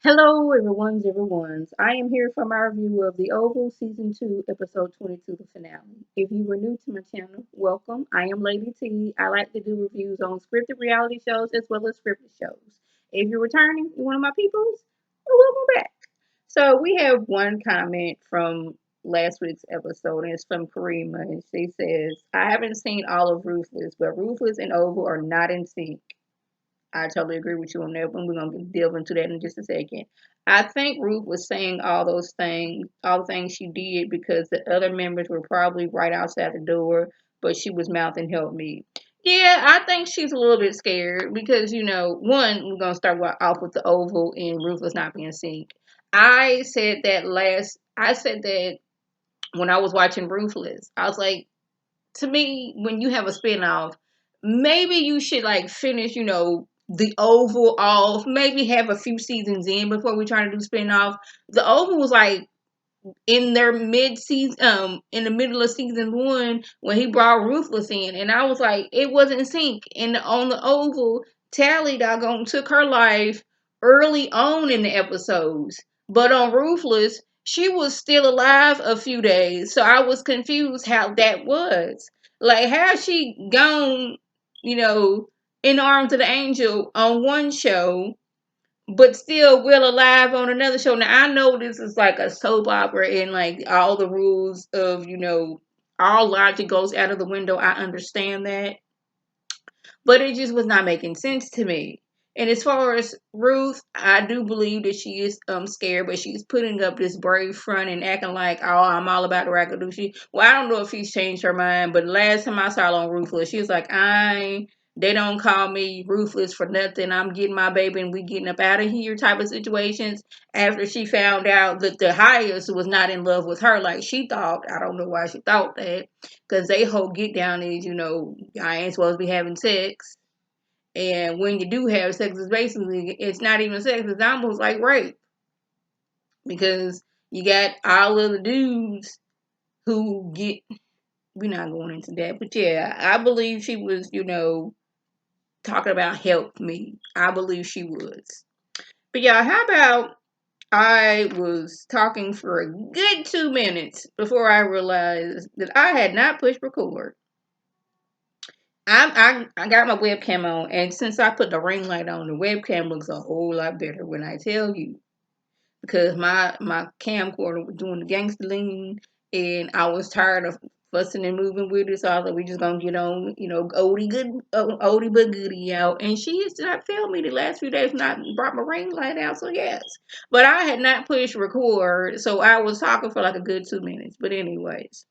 Hello, everyone's. I am here for my review of The Oval Season 2, Episode 22, the finale. If you were new to my channel, welcome. I am Lady T. I like to do reviews on scripted reality shows as well as scripted shows. If you're returning, you're one of my peoples, well, welcome back. So we have one comment from last week's episode, and it's from Karima, and she says, I haven't seen all of Ruthless, but Ruthless and Oval are not in sync. I totally agree with you on that one. We're gonna delve into that in just a second. I think Ruth was saying all those things, all the things she did because the other members were probably right outside the door, but she was mouthing help me. Yeah, I think she's a little bit scared because one, we're gonna start off with the Oval and Ruth was not being synced. I said that when I was watching Ruthless. I was like, to me, when you have a spinoff, maybe you should like finish, the Oval off, maybe have a few seasons in before we try to do spinoff. The Oval was like in their mid season, in the middle of season one when he brought Ruthless in, and I was like, it wasn't in sync. And on the Oval, Tally doggone took her life early on in the episodes, but on Ruthless, she was still alive a few days, so I was confused how that was. Like, how she gone, you know, in the arms of the angel on one show, but still well alive on another show. Now I know this is like a soap opera and like all the rules of, all logic goes out of the window. I understand that. But it just was not making sense to me. And as far as Ruth, I do believe that she is scared, but she's putting up this brave front and acting like, oh, I'm all about the Rakadushi. Well, I don't know if she's changed her mind, but last time I saw her on Ruthless, she was like, they don't call me Ruthless for nothing. I'm getting my baby and we getting up out of here type of situations. After she found out that the highest was not in love with her like she thought. I don't know why she thought that. Because they whole get down is, I ain't supposed to be having sex. And when you do have sex, it's not even sex, it's almost like rape. Because you got all of the dudes who get, we're not going into that, but yeah, I believe she was, talking about help me. I believe she was. But yeah, how about I was talking for a good 2 minutes before I realized that I had not pushed record. I got my webcam on, and since I put the ring light on, the webcam looks a whole lot better when I tell you. Because my camcorder was doing the gangster lean, and I was tired of fussing and moving with it, so I was like, we just gonna get on, oldie but goodie out. And she has not failed me the last few days, not brought my ring light out, so yes. But I had not pushed record, so I was talking for like a good 2 minutes. But anyways.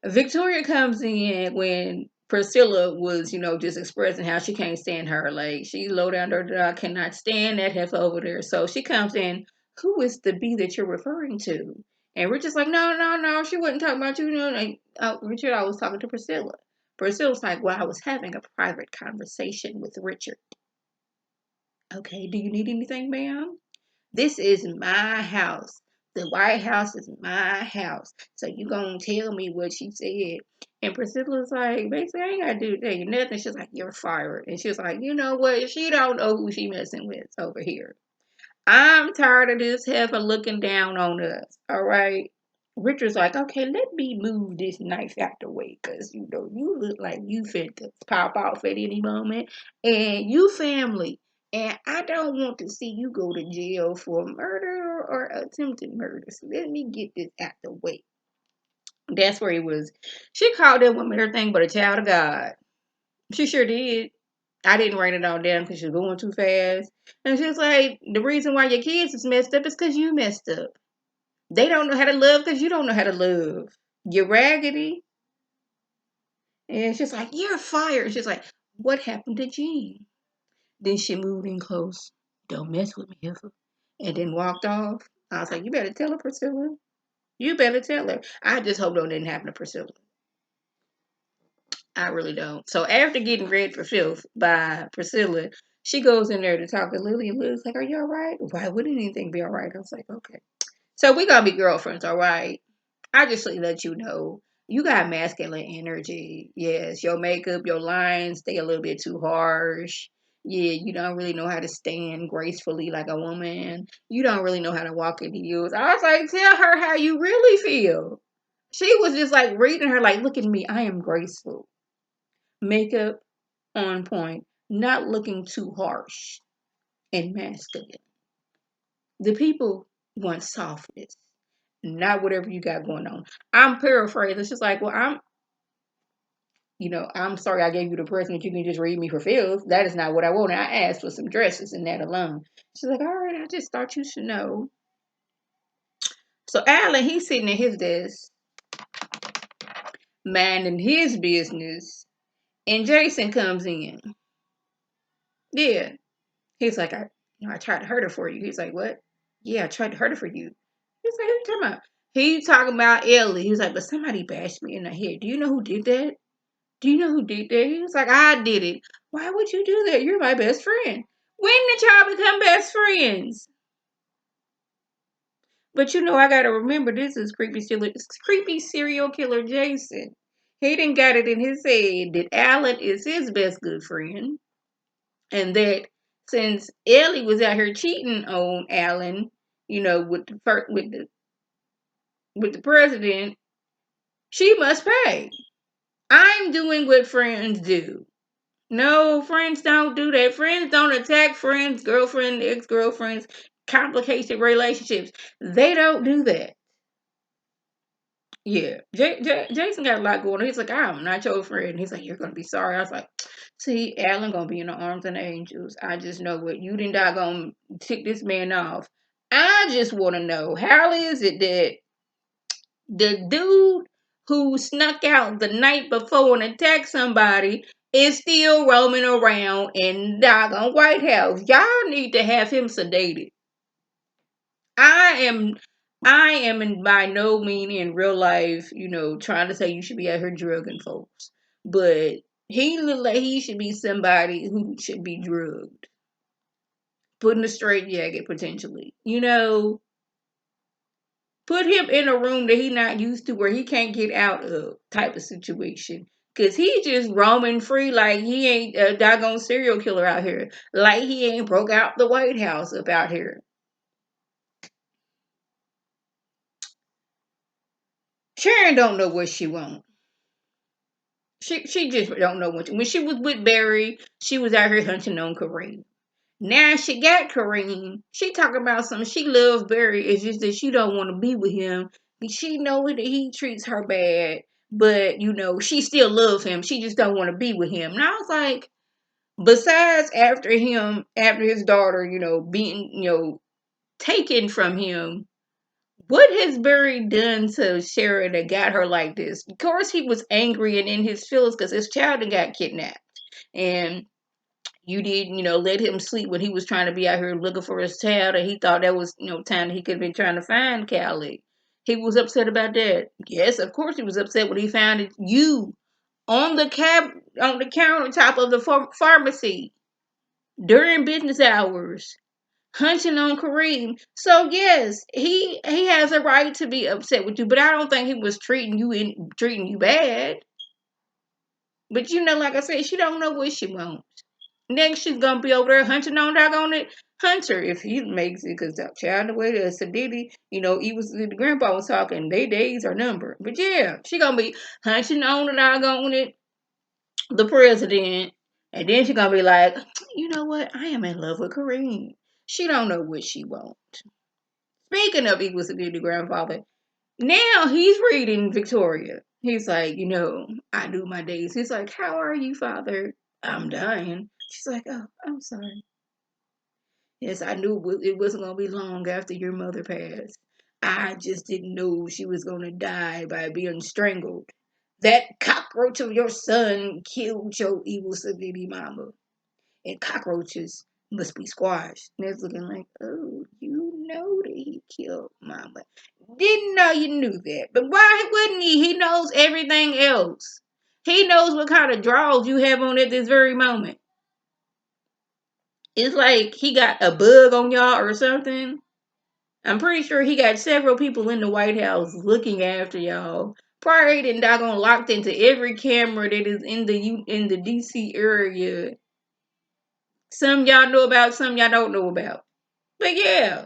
Victoria comes in when Priscilla was, just expressing how she can't stand her. Like, she low down her dog, cannot stand that heifer over there. So she comes in, who is the bee that you're referring to? And Richard's like, no, no, no, she wasn't talking about you. Richard, I was talking to Priscilla. Priscilla's like, well, I was having a private conversation with Richard. Okay, do you need anything, ma'am? This is my house. The White House is my house. So you gonna tell me what she said. And Priscilla's like, basically, I ain't gotta do tell you nothing. She's like, you're fired. And she's like, you know what? She don't know who she messing with over here. I'm tired of this heifer looking down on us. All right. Richard's like, okay, let me move this knife out the way, cause you look like you fit to pop off at any moment, and you family, and I don't want to see you go to jail for murder or attempted murder. So let me get this out the way. That's where he was. She called that woman everything but a child of God. She sure did. I didn't write it all down because she was going too fast. And she was like, the reason why your kids is messed up is because you messed up. They don't know how to love because you don't know how to love. You're raggedy. And she's like, you're fired. She's like, what happened to Jean? Then she moved in close. Don't mess with me, Heifer. And then walked off. I was like, you better tell her, Priscilla. You better tell her. I just hope that didn't happen to Priscilla. I really don't. So after getting read for filth by Priscilla, she goes in there to talk to Lily, and Lily's like, are you all right? Why wouldn't anything be all right? I was like, okay. So we gonna be girlfriends, all right? I just let you know. You got masculine energy. Yes, your makeup, your lines, they a little bit too harsh. Yeah, you don't really know how to stand gracefully like a woman. You don't really know how to walk in heels. I was like, tell her how you really feel. She was just like reading her, like, look at me. I am graceful. Makeup on point. Not looking too harsh and masculine. The people want softness, not whatever you got going on. I'm paraphrasing. It's just like, well, I'm sorry I gave you the present. You can just read me for feels. That is not what I wanted. I asked for some dresses and that alone. She's like, all right, I just thought you should know. So Alan, he's sitting at his desk, minding his business, and Jason comes in. Yeah. He's like, I tried to hurt her for you. He's like, what? Yeah, I tried to hurt her for you. He's like, what are you talking about? He talking about Ellie. He was like, but somebody bashed me in the head. Do you know who did that? Do you know who did that? He was like, I did it. Why would you do that? You're my best friend. When did y'all become best friends? But I gotta remember this is creepy serial killer Jason. He didn't got it in his head that Alan is his best good friend, and that since Ellie was out here cheating on Alan, with the president, she must pay. I'm doing what friends do. No, friends don't do that. Friends don't attack friends, girlfriend, ex-girlfriends, complicated relationships. They don't do that. Yeah. Jason got a lot going on. He's like, I'm not your friend. He's like, you're going to be sorry. I was like, see, Alan going to be in the arms of the angels. I just know what you didn't die going to tick this man off. I just want to know, how is it that the dude who snuck out the night before and attacked somebody is still roaming around in doggone White House? Y'all need to have him sedated. I am by no mean in real life, trying to say you should be out here drugging folks. But he look like he should be somebody who should be drugged. Put in a straight jacket potentially. Put him in a room that he not used to where he can't get out of type of situation. Cause he just roaming free like he ain't a doggone serial killer out here. Like he ain't broke out the White House up out here. Sharon don't know what she want. She just don't know what. When she was with Barry, she was out here hunting on Kareem. Now she got Kareem. She talking about something. She loves Barry. It's just that she don't want to be with him. She know that he treats her bad, but she still loves him. She just don't want to be with him. And I was like, besides after his daughter, being taken from him, what has Barry done to Sharon that got her like this? Of course, he was angry and in his feelings because his child had got kidnapped. And you did, let him sleep when he was trying to be out here looking for his child. And he thought that was, time that he could have been trying to find Callie. He was upset about that. Yes, of course he was upset when he found you on the countertop of the pharmacy during business hours, hunching on Kareem. So yes, he has a right to be upset with you, but I don't think he was treating you bad. But like I said, she don't know what she wants. Next, she's gonna be over there hunching on doggone it Hunter if he makes it, because the child the way to Sadidi, even the grandpa was talking, their days are numbered. But yeah, she gonna be hunching on the doggone it the president, and then she gonna be like, you know what? I am in love with Kareem. She don't know what she wants. Speaking of equals to the grandfather, now he's reading Victoria. He's like, I do my days. He's like, how are you, father? I'm dying. She's like, oh, I'm sorry. Yes, I knew it wasn't going to be long after your mother passed. I just didn't know she was going to die by being strangled. That cockroach of your son killed your evil baby mama. And cockroaches must be squashed. And it's looking like, oh, you know that he killed mama. Didn't know you knew that. But why wouldn't he? He knows everything else. He knows what kind of draws you have on at this very moment. It's like he got a bug on y'all or something. I'm pretty sure he got several people in the White House looking after y'all. Probably didn't doggone locked into every camera that is in the DC area. Some y'all know about, some y'all don't know about. But yeah.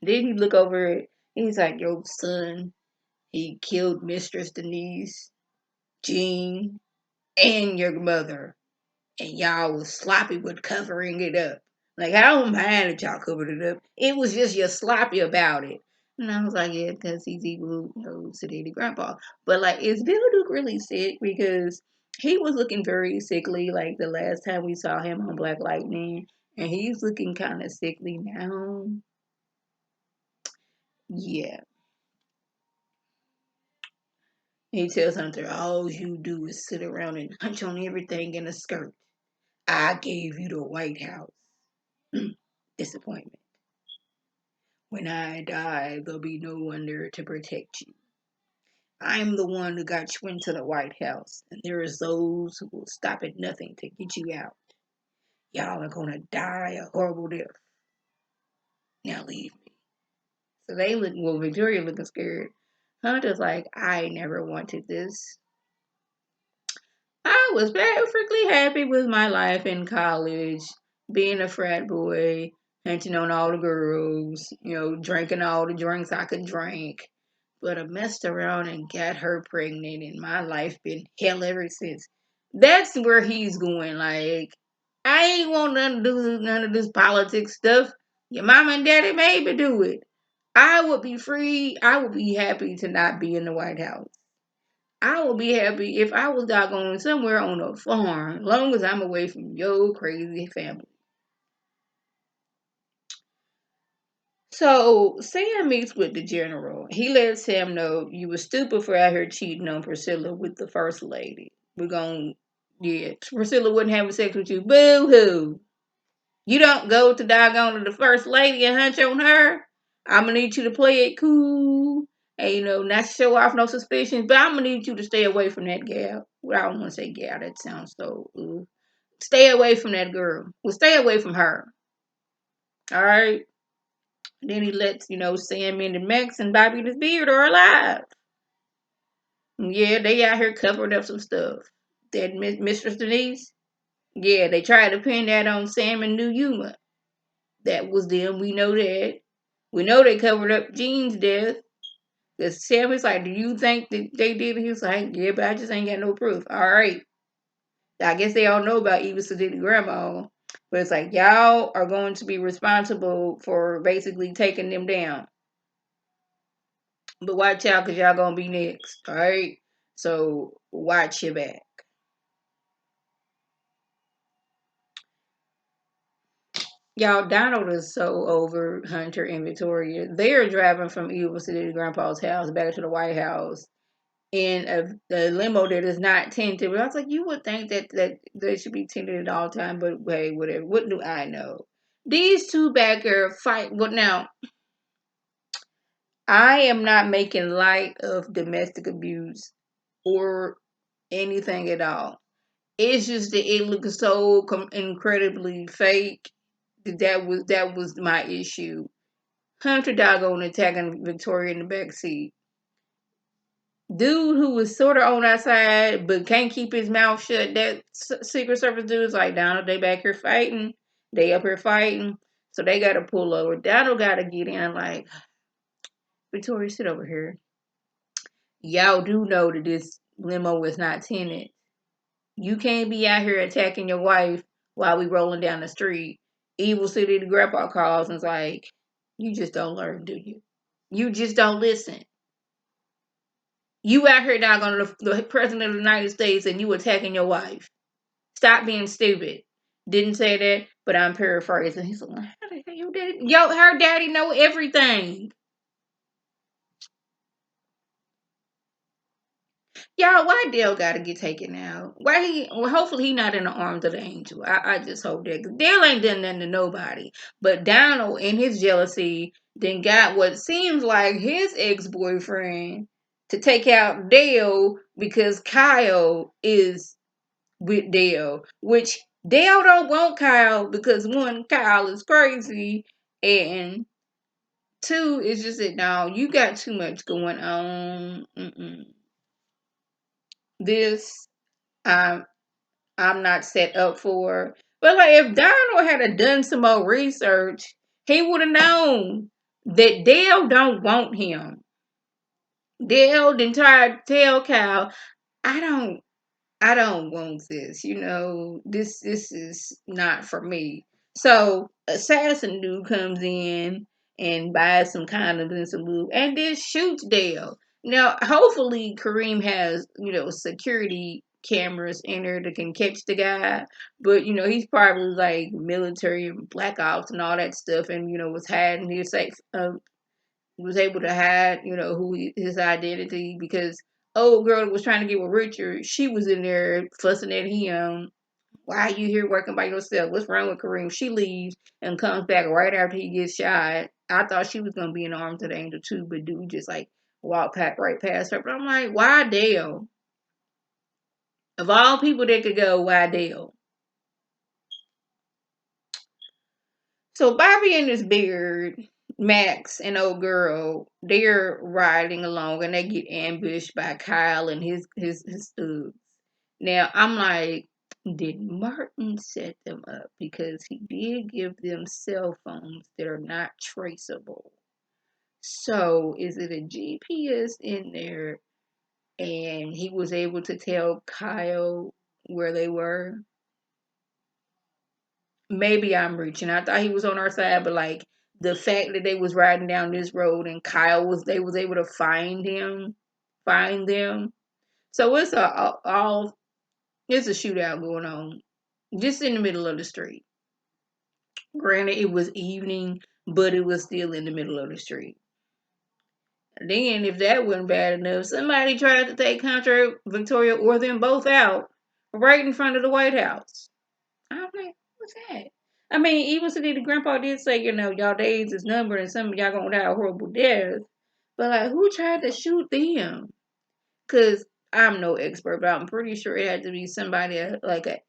Then he look over it. He's like, your son, he killed Mistress Denise, Jean, and your mother. And y'all was sloppy with covering it up. Like, I don't mind that y'all covered it up. It was just you're sloppy about it. And I was like, yeah, because he's evil, sedated grandpa. But, like, is Bill Duke really sick? Because he was looking very sickly, like, the last time we saw him on Black Lightning. And he's looking kind of sickly now. Yeah. He tells Hunter, all you do is sit around and hunch on everything in a skirt. I gave you the White House. Disappointment. When I die, there'll be no one there to protect you. I'm the one who got you into the White House, and there is those who will stop at nothing to get you out. Y'all are gonna die a horrible death. Now leave me. So they look, well, Victoria looking scared. Hunter's like, I never wanted this. I was perfectly happy with my life in college, being a frat boy, hunting on all the girls, drinking all the drinks I could drink. But I messed around and got her pregnant, and my life been hell ever since. That's where he's going. Like, I ain't want nothing to do with none of this politics stuff. Your mom and daddy made me do it. I would be free. I would be happy to not be in the White House. I would be happy if I was doggone somewhere on a farm, long as I'm away from your crazy family. So Sam meets with the general. He lets Sam know you were stupid for out here cheating on Priscilla with the first lady. We're going, yeah, Priscilla wouldn't have sex with you. Boo hoo. You don't go to doggone to the first lady and hunch on her. I'm gonna need you to play it cool and not show off no suspicions. But I'm gonna need you to stay away from that gal. Well, I don't want to say gal. That sounds so. Stay away from that girl. Well, stay away from her. All right. Then he lets Sam and Max and Bobby the Beard are alive. Yeah, they out here covering up some stuff. That Mistress Denise. Yeah, they tried to pin that on Sam and New Yuma. That was them. We know that. We know they covered up Jean's death. Because Sam was like, do you think that they did? He was like, yeah, but I just ain't got no proof. All right. I guess they all know about Eva Sedity Grandma. But it's like, y'all are going to be responsible for basically taking them down. But watch out because y'all going to be next. All right. So watch your back. Y'all, Donald is so over Hunter and Victoria. They're driving from Eva Sedity Grandpa's house back to the White House in a limo that is not tinted. But I was like, you would think that they should be tinted at all time, but hey, whatever. What do I know? These two back here fight. Well, now I am not making light of domestic abuse or anything at all. It's just that it looks so incredibly fake. That was my issue. Hunter doggone attacking Victoria in the back seat. Dude who was sort of on our side but can't keep his mouth shut. That Secret Service dude is like, Donald, they back here fighting. They up here fighting. So they got to pull over. Donald got to get in like, Victoria, sit over here. Y'all do know that this limo is not tinted. You can't be out here attacking your wife while we rolling down the street. Evil City the grandpa calls and's like, you just don't learn, do you? You just don't listen. You out here now going to the president of the United States and you attacking your wife. Stop being stupid. Didn't say that, but I'm paraphrasing. He's like, how the hell your daddy? Yo, her daddy know everything. Y'all, why Dale gotta get taken out? Why he? Well, hopefully he not in the arms of the angel. I just hope that, 'cause Dale ain't done nothing to nobody. But Donald, in his jealousy, then got what seems like his ex boyfriend to take out Dale because Kyle is with Dale, which Dale don't want Kyle because one, Kyle is crazy, and two, it's just that now you got too much going on. This I'm I'm not set up for. But like, if Donald had done some more research, he would have known that Dale don't want him. Dale didn't try to tell Kyle, I don't I don't want this. This is not for me. So assassin dude comes in and buys some condoms and some lube and then shoots Dale. Now, hopefully Kareem has, security cameras in there that can catch the guy. But, he's probably like military and black ops and all that stuff and, was hiding his safe was able to hide, his identity because old girl that was trying to get with Richard, she was in there fussing at him. Why are you here working by yourself? What's wrong with Kareem? She leaves and comes back right after he gets shot. I thought she was gonna be in arms of the angel too, but dude just like walked right past her. But I'm like, why Dale? Of all people that could go, why Dale? So Bobby and his beard, Max and old girl, they're riding along and they get ambushed by Kyle and his thugs. Now I'm like, did Martin set them up? Because he did give them cell phones that are not traceable. So is it a GPS in there and he was able to tell Kyle where they were? Maybe I'm reaching. I thought he was on our side, but like the fact that they was riding down this road and they was able to find them. So it's a shootout going on just in the middle of the street. Granted, it was evening, but it was still in the middle of the street. Then, if that wasn't bad enough, somebody tried to take Contra, Victoria, or them both out right in front of the White House. I'm like, what's that? I mean, even so, the grandpa did say, y'all days is numbered and some of y'all gonna die a horrible death. But like, who tried to shoot them? Cause I'm no expert, but I'm pretty sure it had to be somebody like a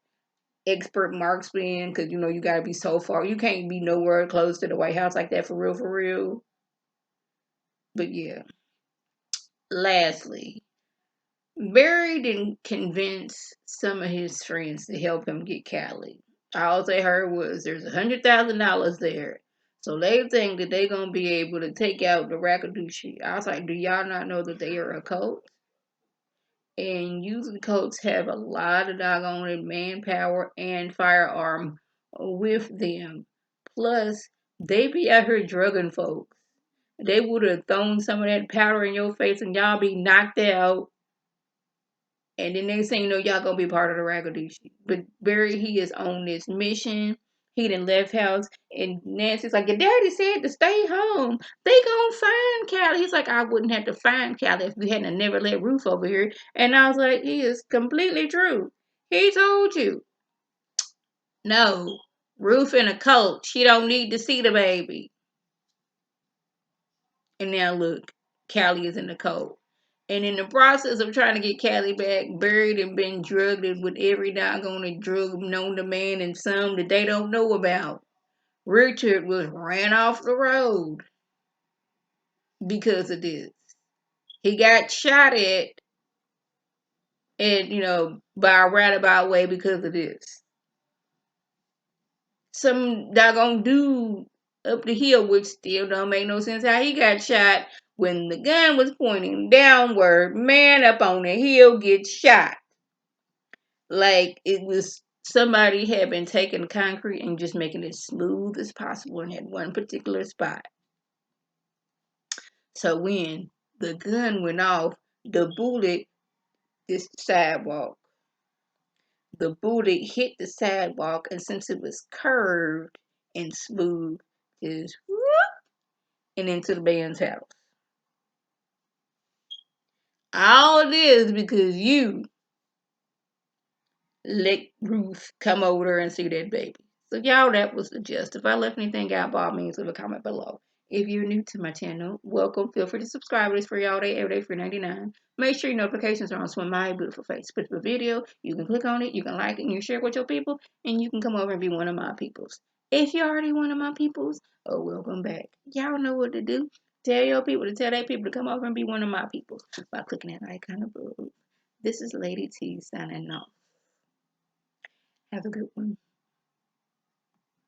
expert marksman. Cause you gotta be so far. You can't be nowhere close to the White House like that for real, for real. But yeah. Lastly, Barry didn't convince some of his friends to help him get Callie. All they heard was there's $100,000 there. So they think that they're gonna be able to take out the Rakadushi. I was like, do y'all not know that they are a cult? And usually cults have a lot of doggone manpower and firearm with them. Plus, they be out here drugging folks. They would have thrown some of that powder in your face and y'all be knocked out. And then they say, y'all gonna be part of the Ragadushi. But Barry, he is on this mission. He done left house. And Nancy's like, your daddy said to stay home. They gonna find Callie. He's like, I wouldn't have to find Callie if we hadn't never let Ruth over here. And I was like, he is completely true. He told you. No. Ruth in a cult. She don't need to see the baby. And now look, Callie is in the cult. And in the process of trying to get Callie back, buried and been drugged with every doggone drug known to man and some that they don't know about. Richard was ran off the road because of this. He got shot at and by a roundabout way because of this. Some doggone dude up the hill, which still don't make no sense how he got shot when the gun was pointing downward. Man up on the hill gets shot. Like it was somebody had been taking concrete and just making it smooth as possible in that one particular spot. So when the gun went off, the bullet is the sidewalk. The bullet hit the sidewalk, and since it was curved and smooth, is and into the man's house. All it is because you let Ruth come over there and see that baby. So y'all, that was the gist. If I left anything out, by all means, leave a comment below. If you're new to my channel, welcome. Feel free to subscribe. It's free all day, every day, for $99. Make sure your notifications are on so when my beautiful face puts a video. You can click on it, you can like it, and you share it with your people, and you can come over and be one of my peoples. If you're already one of my peoples, oh, welcome back. Y'all know what to do. Tell your people to tell their people to come over and be one of my peoples by clicking that icon above. This is Lady T signing off. Have a good one.